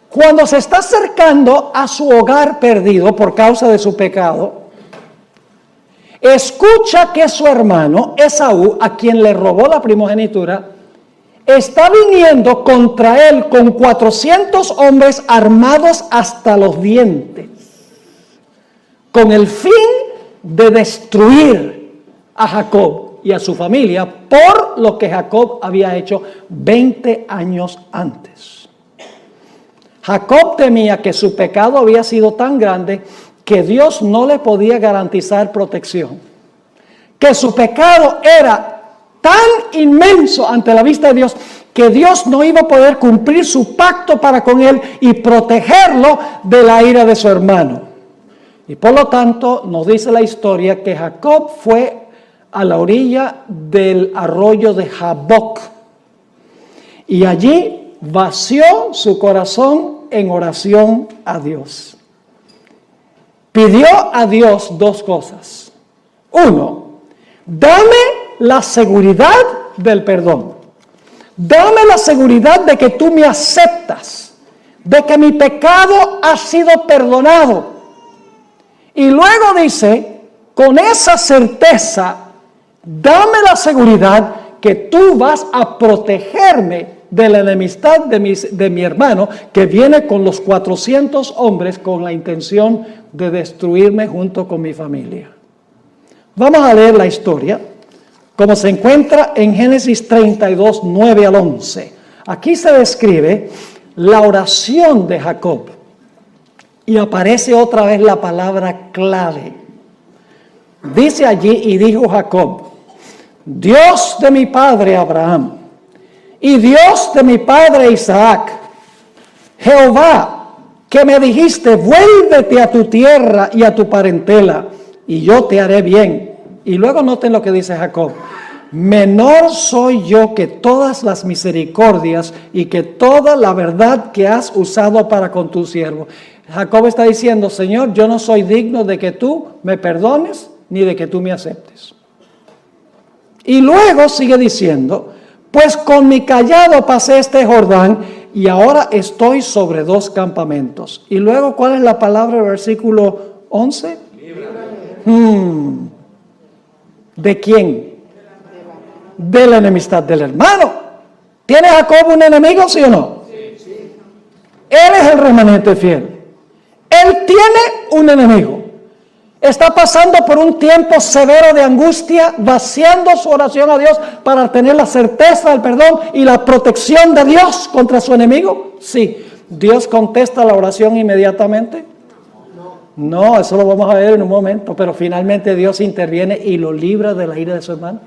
Cuando se está acercando a su hogar perdido por causa de su pecado, escucha que su hermano Esaú, a quien le robó la primogenitura, está viniendo contra él con 400 hombres armados hasta los dientes, con el fin de destruir a Jacob y a su familia por lo que Jacob había hecho 20 años antes. Jacob temía que su pecado había sido tan grande que Dios no le podía garantizar protección, que su pecado era tan inmenso ante la vista de Dios que Dios no iba a poder cumplir su pacto para con él y protegerlo de la ira de su hermano. Y por lo tanto nos dice la historia que Jacob fue a la orilla del arroyo de Jaboc y allí vació su corazón en oración a Dios. Pidió a Dios 2 cosas. 1, dame la seguridad del perdón. Dame la seguridad de que tú me aceptas, de que mi pecado ha sido perdonado. Y luego dice, con esa certeza, dame la seguridad que tú vas a protegerme de la enemistad de mi hermano, que viene con los 400 hombres con la intención de destruirme junto con mi familia. Vamos a leer la historia, como se encuentra en Génesis 32, 9 al 11. Aquí se describe la oración de Jacob. Y aparece otra vez la palabra clave. Dice allí, y dijo Jacob, Dios de mi padre Abraham, y Dios de mi padre Isaac, Jehová, que me dijiste, vuélvete a tu tierra y a tu parentela, y yo te haré bien. Y luego noten lo que dice Jacob. menor soy yo que todas las misericordias y que toda la verdad que has usado para con tu siervo. Jacob está diciendo, Señor, yo no soy digno de que tú me perdones ni de que tú me aceptes. Y luego sigue diciendo, pues con mi cayado pasé este Jordán y ahora estoy sobre 2 campamentos. Y luego, ¿cuál es la palabra del versículo 11? ¿De quién? De la enemistad del hermano. ¿Tiene Jacob un enemigo, sí o no? Sí. Él es el remanente fiel. Él tiene un enemigo. Está pasando por un tiempo severo de angustia, vaciando su oración a Dios para tener la certeza del perdón y la protección de Dios contra su enemigo. Sí. ¿Dios contesta la oración inmediatamente? No, eso lo vamos a ver en un momento, pero finalmente Dios interviene y lo libra de la ira de su hermano.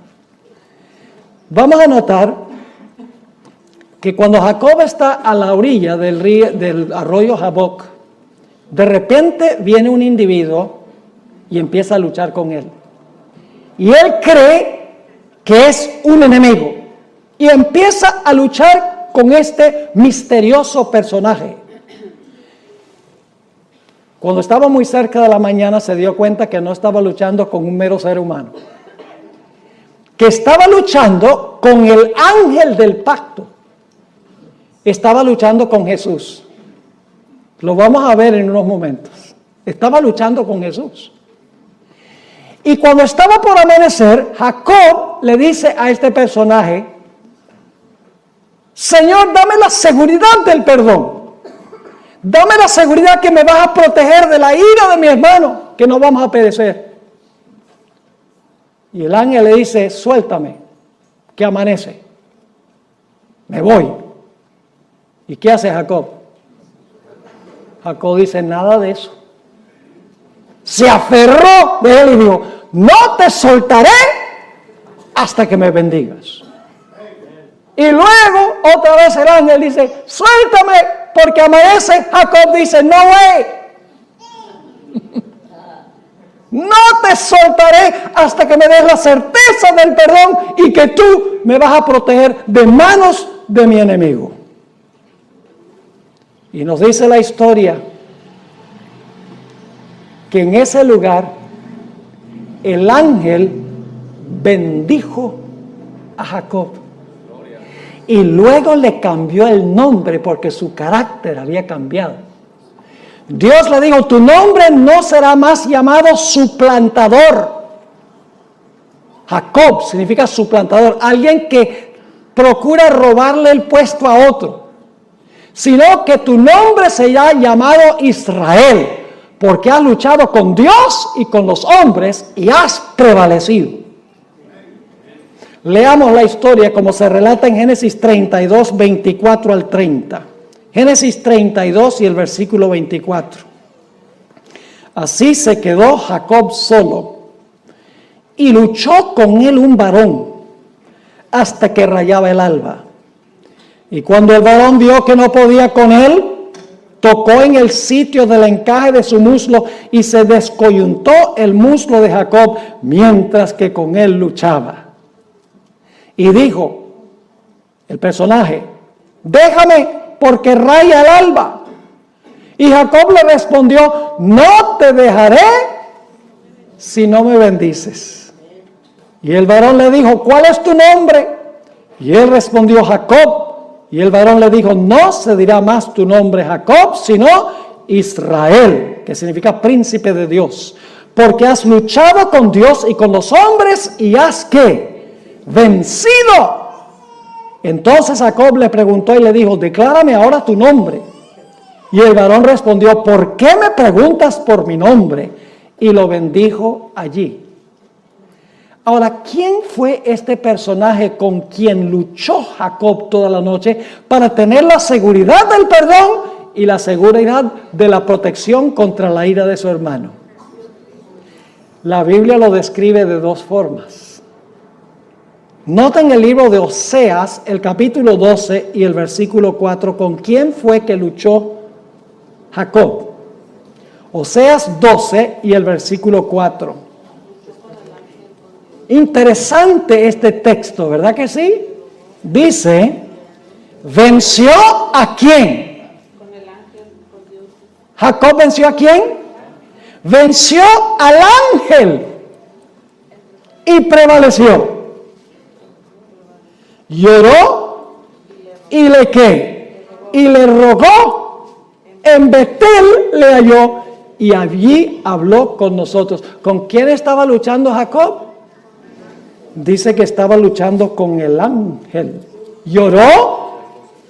Vamos a notar que cuando Jacob está a la orilla del arroyo Jaboc, de repente viene un individuo y empieza a luchar con él. Y él cree que es un enemigo y empieza a luchar con este misterioso personaje. Cuando estaba muy cerca de la mañana se dio cuenta que no estaba luchando con un mero ser humano, que estaba luchando con el ángel del pacto, estaba luchando con Jesús. Lo vamos a ver en unos momentos. Estaba luchando con Jesús. Y cuando estaba por amanecer, Jacob le dice a este personaje, Señor, dame la seguridad del perdón. Dame la seguridad que me vas a proteger de la ira de mi hermano, que no vamos a perecer. Y el ángel le dice, suéltame, que amanece. Me voy. ¿Y qué hace Jacob? Jacob dice, nada de eso. Se aferró de él y dijo, no te soltaré hasta que me bendigas. Y luego, otra vez el ángel dice, suéltame, porque amanece. Jacob dice, no way. No te soltaré hasta que me des la certeza del perdón y que tú me vas a proteger de manos de mi enemigo. Y nos dice la historia que en ese lugar el ángel bendijo a Jacob. Y luego le cambió el nombre porque su carácter había cambiado. Dios le dijo, tu nombre no será más llamado suplantador. Jacob significa suplantador, alguien que procura robarle el puesto a otro. Sino que tu nombre será llamado Israel, porque has luchado con Dios y con los hombres y has prevalecido. Leamos la historia como se relata en Génesis 32, 24 al 30. Génesis 32 y el versículo 24. Así se quedó Jacob solo y luchó con él un varón hasta que rayaba el alba. Y cuando el varón vio que no podía con él, tocó en el sitio del encaje de su muslo y se descoyuntó el muslo de Jacob mientras que con él luchaba. Y dijo el personaje, déjame porque raya el alba. Y Jacob le respondió, no te dejaré si no me bendices. Y el varón le dijo, ¿cuál es tu nombre? Y él respondió, Jacob. Y el varón le dijo, no se dirá más tu nombre Jacob, sino Israel, que significa príncipe de Dios. Porque has luchado con Dios y con los hombres y has, ¿qué? Vencido. Entonces Jacob le preguntó y le dijo, declárame ahora tu nombre. Y el varón respondió, ¿por qué me preguntas por mi nombre? Y lo bendijo allí. Ahora, ¿quién fue este personaje con quien luchó Jacob toda la noche para tener la seguridad del perdón y la seguridad de la protección contra la ira de su hermano? La Biblia lo describe de dos formas. Noten el libro de Oseas, el capítulo 12 y el versículo 4, ¿con quién fue que luchó Jacob? Oseas 12 y el versículo 4. Interesante este texto, ¿verdad que sí? Dice, ¿venció a quién? Con el ángel, con Dios. ¿Jacob venció a quién? Venció al ángel y prevaleció. Lloró y le ¿qué? Y le rogó. En Betel le halló y allí habló con nosotros. ¿Con quién estaba luchando Jacob? Dice que estaba luchando con el ángel. Lloró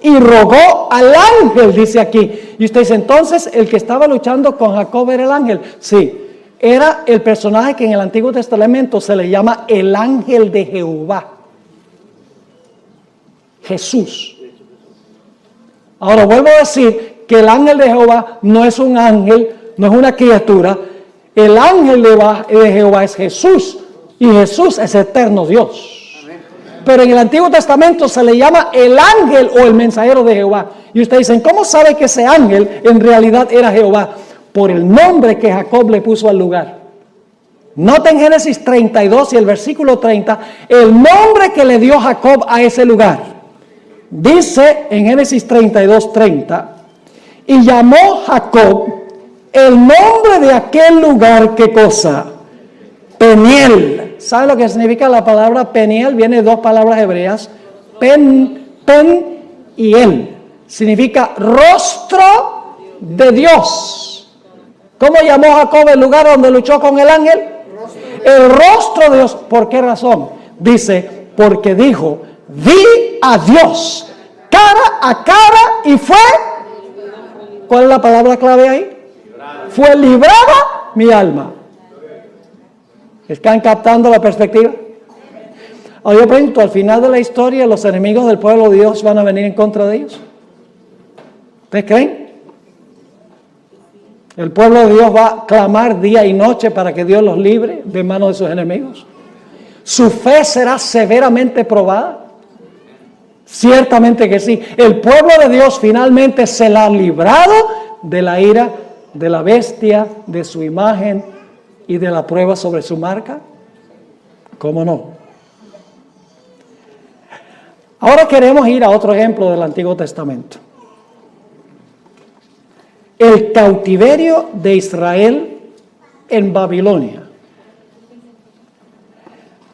y rogó al ángel, dice aquí. Y usted dice, entonces, ¿el que estaba luchando con Jacob era el ángel? Sí, era el personaje que en el Antiguo Testamento se le llama el ángel de Jehová. Jesús. Ahora vuelvo a decir que el ángel de Jehová no es un ángel, no es una criatura. El ángel de Jehová es Jesús. Y Jesús es eterno Dios. Pero en el Antiguo Testamento se le llama el ángel o el mensajero de Jehová. Y ustedes dicen, ¿cómo sabe que ese ángel en realidad era Jehová? Por el nombre que Jacob le puso al lugar. Noten Génesis 32 y el versículo 30, el nombre que le dio Jacob a ese lugar. Dice en Génesis 32, 30, y llamó Jacob el nombre de aquel lugar, ¿qué cosa? Peniel. ¿Sabe lo que significa la palabra Peniel? Viene de dos palabras hebreas, pen y el. Significa rostro de Dios. ¿Cómo llamó Jacob el lugar donde luchó con el ángel? El rostro de Dios. ¿Por qué razón? Dice, porque dijo, vi a Dios cara a cara y fue, ¿cuál es la palabra clave ahí? Fue librada mi alma. ¿Están captando la perspectiva? Ahora yo pregunto, al final de la historia, los enemigos del pueblo de Dios van a venir en contra de ellos. ¿Ustedes creen? El pueblo de Dios va a clamar día y noche para que Dios los libre de manos de sus enemigos. Su fe será severamente probada. Ciertamente que sí. El pueblo de Dios finalmente se la ha librado de la ira de la bestia, de su imagen y de la prueba sobre su marca. ¿Cómo no? Ahora queremos ir a otro ejemplo del Antiguo Testamento. El cautiverio de Israel en Babilonia.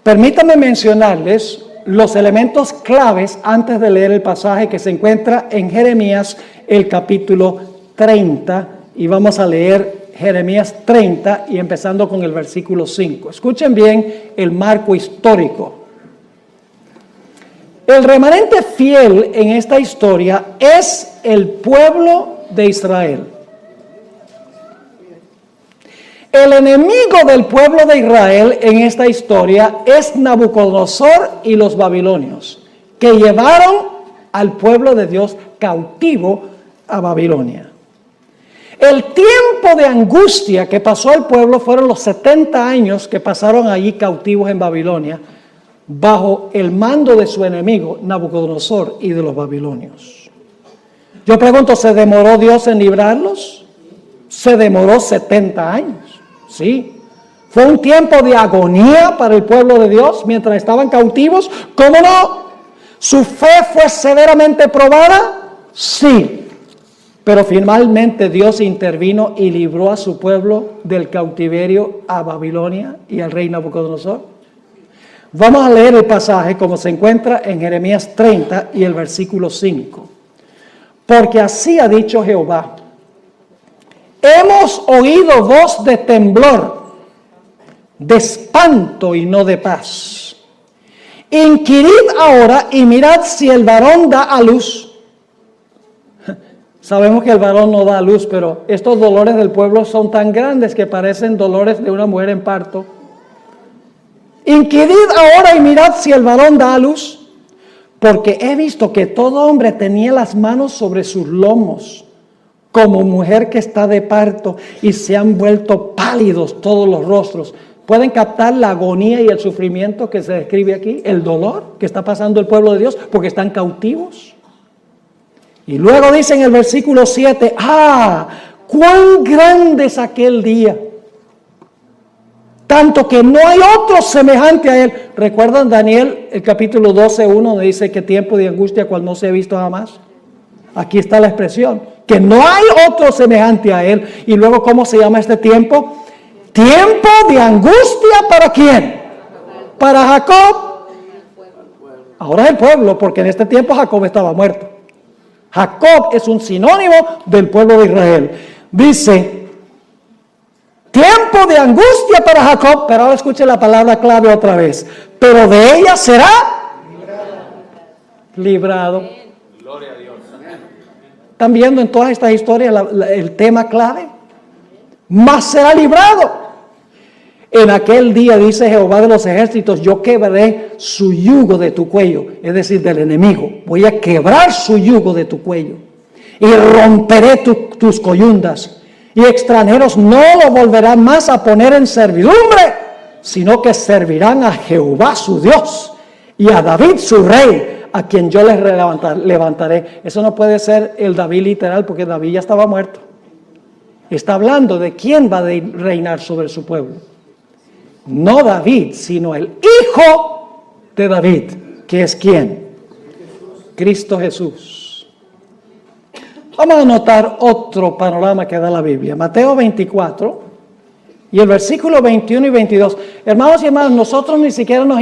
Permítanme mencionarles los elementos claves antes de leer el pasaje que se encuentra en Jeremías, el capítulo 30, y vamos a leer Jeremías 30 y empezando con el versículo 5. Escuchen bien el marco histórico. El remanente fiel en esta historia es el pueblo de Israel. El enemigo del pueblo de Israel en esta historia es Nabucodonosor y los babilonios, que llevaron al pueblo de Dios cautivo a Babilonia. El tiempo de angustia que pasó el pueblo fueron los 70 años que pasaron allí cautivos en Babilonia, bajo el mando de su enemigo, Nabucodonosor y de los babilonios. Yo pregunto, ¿se demoró Dios en librarlos? Se demoró 70 años, sí. Fue un tiempo de agonía para el pueblo de Dios mientras estaban cautivos. ¿Cómo no? ¿Su fe fue severamente probada? Sí. Pero finalmente Dios intervino y libró a su pueblo del cautiverio a Babilonia y al rey Nabucodonosor. Vamos a leer el pasaje como se encuentra en Jeremías 30 y el versículo 5. Porque así ha dicho Jehová: hemos oído voz de temblor, de espanto y no de paz. Inquirid ahora y mirad si el varón da a luz. Sabemos que el varón no da a luz, pero estos dolores del pueblo son tan grandes que parecen dolores de una mujer en parto. Inquirid ahora y mirad si el varón da a luz, porque he visto que todo hombre tenía las manos sobre sus lomos, como mujer que está de parto, y se han vuelto pálidos todos los rostros. ¿Pueden captar la agonía y el sufrimiento que se describe aquí? El dolor que está pasando el pueblo de Dios porque están cautivos. Y luego dice en el versículo 7, ¡ah! ¡Cuán grande es aquel día! tanto que no hay otro semejante a él. ¿Recuerdan Daniel, el capítulo 12:1, donde dice que tiempo de angustia cual no se ha visto jamás? Aquí está la expresión, que no hay otro semejante a él. Y luego, ¿cómo se llama este tiempo? Tiempo de angustia, ¿para quién? Para Jacob. Ahora es el pueblo, porque en este tiempo Jacob estaba muerto. Jacob es un sinónimo del pueblo de Israel. Dice, tiempo de angustia para Jacob, pero ahora escuche la palabra clave otra vez. Pero de ella será librado. Gloria a Dios. ¿Están viendo en todas estas historias el tema clave? Mas será librado. En aquel día, dice Jehová de los ejércitos, yo quebraré su yugo de tu cuello, es decir, del enemigo. Voy a quebrar su yugo de tu cuello y romperé tus coyundas. Y extranjeros no lo volverán más a poner en servidumbre, sino que servirán a Jehová su Dios y a David su rey, a quien yo les levantaré. Eso no puede ser el David literal, porque David ya estaba muerto. Está hablando de quién va a reinar sobre su pueblo. No David, sino el hijo de David, que es ¿quién? Cristo Jesús. Vamos a notar otro panorama que da la Biblia. Mateo 24 y el versículo 21 y 22. Hermanos y hermanas, nosotros ni siquiera nos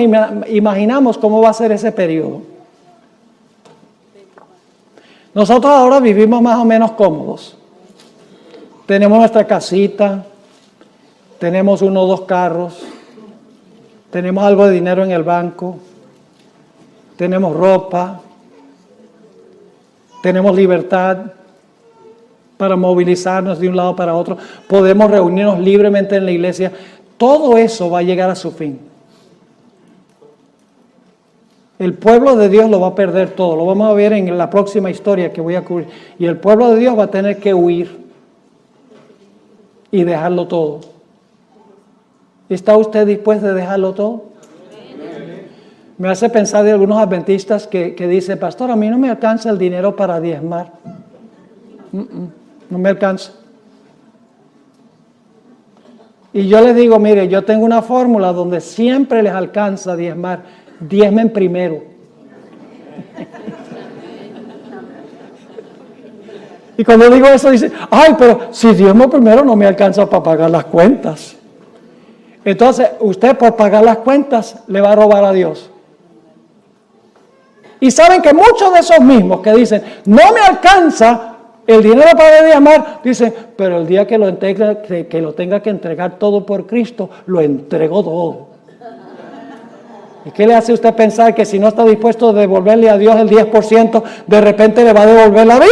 imaginamos cómo va a ser ese periodo. Nosotros ahora vivimos más o menos cómodos. Tenemos nuestra casita, tenemos 1 o 2 carros, tenemos algo de dinero en el banco, tenemos ropa, tenemos libertad para movilizarnos de un lado para otro, podemos reunirnos libremente en la iglesia. Todo eso va a llegar a su fin. El pueblo de Dios lo va a perder todo, lo vamos a ver en la próxima historia que voy a cubrir. Y el pueblo de Dios va a tener que huir y dejarlo todo. ¿Está usted dispuesto a dejarlo todo? Me hace pensar de algunos adventistas que dicen, pastor, a mí no me alcanza el dinero para diezmar. No me alcanza. Y yo les digo, mire, yo tengo una fórmula donde siempre les alcanza diezmar. Diezmen primero. Y cuando digo eso, dice, ay, pero si diezmo primero no me alcanza para pagar las cuentas. Entonces, usted por pagar las cuentas le va a robar a Dios. Y saben que muchos de esos mismos que dicen, no me alcanza el dinero para diezmar, dicen, pero el día que lo tenga que entregar todo por Cristo, lo entrego todo. ¿Y qué le hace usted pensar que si no está dispuesto a devolverle a Dios el 10%, de repente le va a devolver la vida?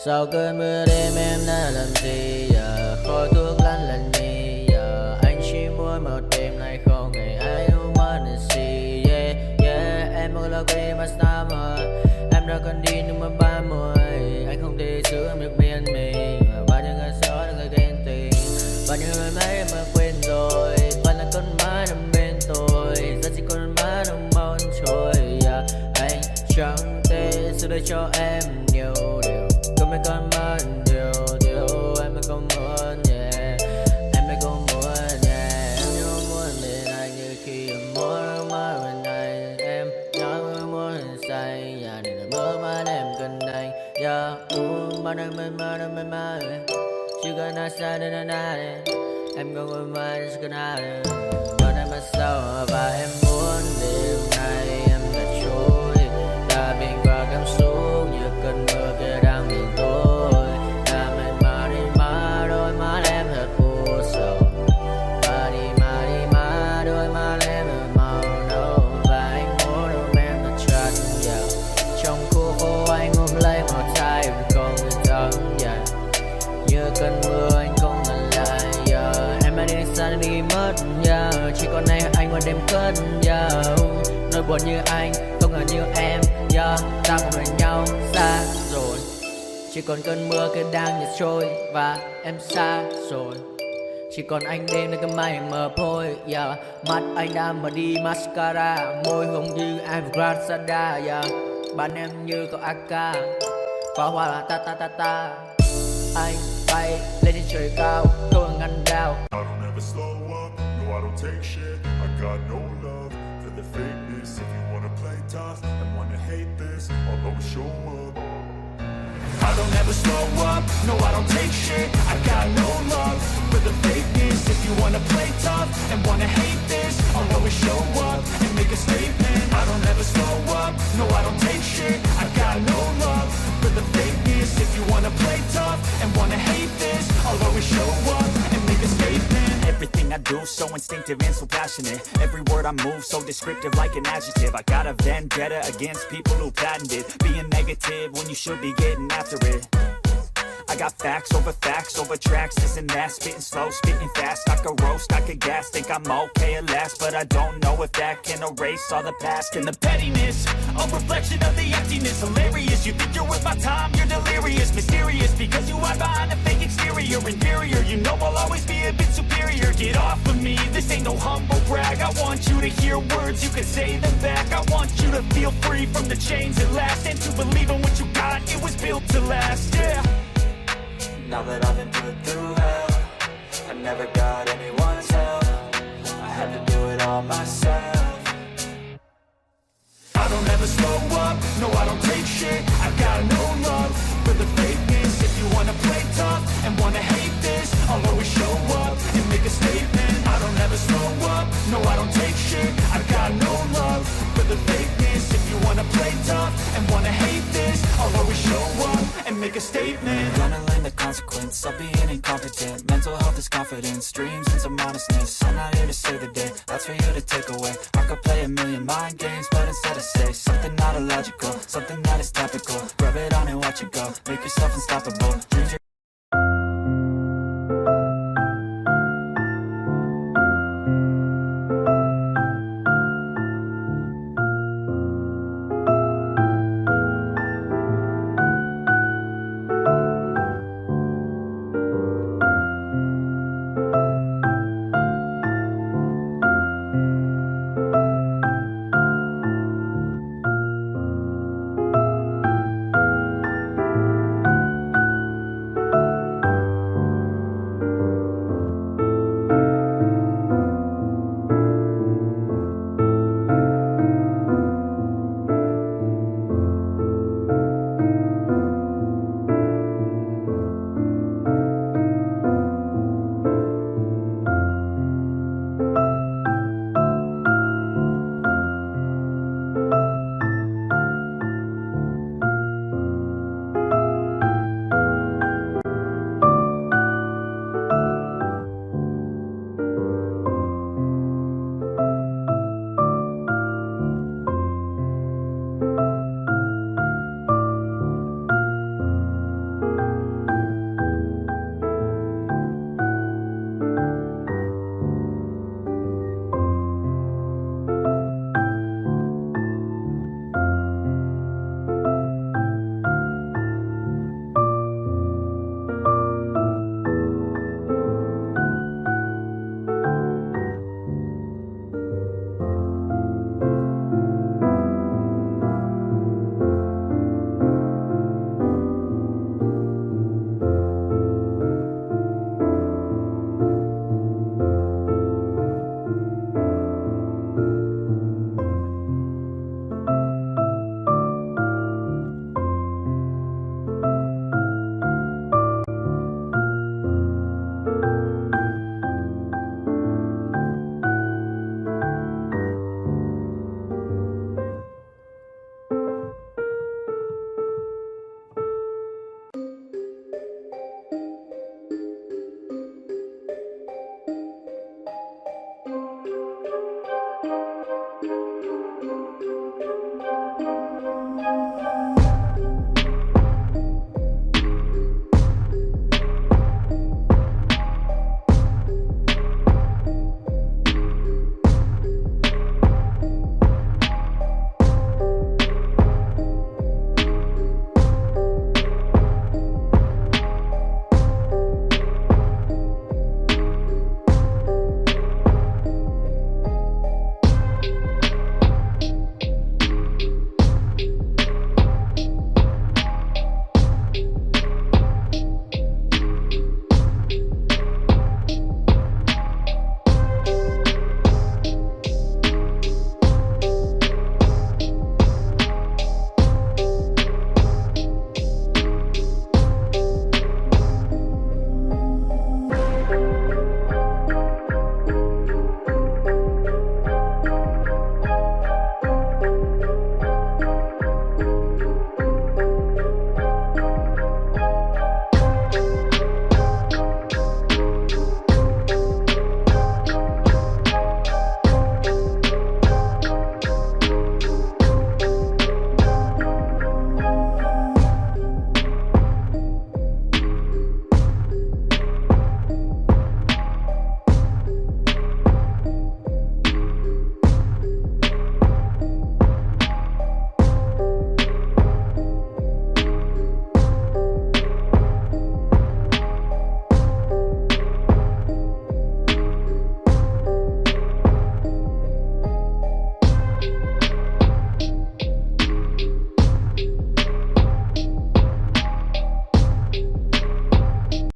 Sau cơn mưa đêm em đã làm gì giờ? Khói thuốc lăn lạnh nhì giờ. Anh chỉ muốn một đêm này không ngày ai humanity. Yeah, yeah, em muốn là quê mà sao mà em đã cần đi nhưng mà 30. Anh không thể giữ em được bên mình. Bao nhiêu người xóa người ghen tình, bao nhiêu người mấy em mà quên rồi. Vẫn là con má nằm bên tôi, giờ chỉ còn má nằm mòn trôi. Yeah, anh chẳng thể giữ được cho em nhiều điều. Có mấy con mắt điều em mới không muốn, yeah. Em mới không muốn, yeah. Em như muốn bên anh như khi em muốn mơ bên anh. Em nói muốn say, yeah. Để là mơ mà em cần anh, yeah. Bao năm mình mơ chỉ cần nói sai đến anh này. Em không ngồi mãi chỉ cần ai. Bao năm mà sau và em muốn đêm nay em đã trôi. Đã bình qua cảm xúc như cơn mưa kia đang bên tôi. Đã mệt mà đi mà đôi mắt em thật u sầu. Và đi mà đôi mắt em thật màu nâu. Và anh muốn ôm em thật chặt, yeah. Trong khu phố anh ôm lấy một tay không người thắng, yeah. Như cơn mưa anh không ngần lại, yeah. Em đã đi xa đi mất, yeah. Chỉ còn anh một đêm cất, yeah. Nỗi buồn như anh, không ngờ như em, yeah. Ta cùng bên nhau xa rồi. Chỉ còn cơn mưa kia đang nhạt trôi. Và em xa rồi. Chỉ còn anh đêm nơi cơn mây mờ phôi, yeah. Mắt anh đã mở đi mascara. Môi hồng như Evergrande, yeah. Bạn em như cậu AK. Pháo hoa là ta ta ta ta. Anh bay lên trên trời cao, không ngăn đao. I don't ever slow up, no I don't take shit. I got no love for the fakeness. If you wanna play tough and wanna hate this, I'll always show up. I don't ever slow up, no I don't take shit. I got no love for the fakeness. If you wanna play tough and wanna hate this, I'll always show up and make a statement. I don't ever slow up, no I don't take shit. I got no love for the fakeness. If you wanna play tough and wanna hate this, I'll always show up and make a statement. Everything I do so instinctive and so passionate. Every word I move so descriptive like an adjective. I got a vendetta against people who patented being negative when you should be getting after it. I got facts over tracks, this and that. Spitting slow, spitting fast. I could roast, I could gas. Think I'm okay at last, but I don't know if that can erase all the past. And the pettiness, a reflection of the emptiness. Hilarious, you think you're worth my time, you're delirious. Mysterious, because you hide behind a fake exterior. Inferior, you know I'll always be a bit superior. Get off of me, this ain't no humble brag. I want you to hear words, you can say them back. I want you to feel free from the chains at last. And to believe in what you got, it was built to last, yeah. Now that I've been put through hell, I never got anyone's help. I had to do it all myself. I don't ever slow up, no I don't take shit. I got no love for the fakeness. If you wanna play tough and wanna hate this, I'll always show up and make a statement. I don't ever slow up, no I don't take shit. I got no love for the fakeness. If you wanna play tough and wanna hate this, I'll always show up and make a statement. Gonna learn the consequence of being incompetent. Mental health is confidence, dreams and some honestness. I'm not here to save the day, that's for you to take away. I could play a million mind games, but instead I say something not illogical, something that is topical. Rub it on and watch it go, make yourself unstoppable. Dreams are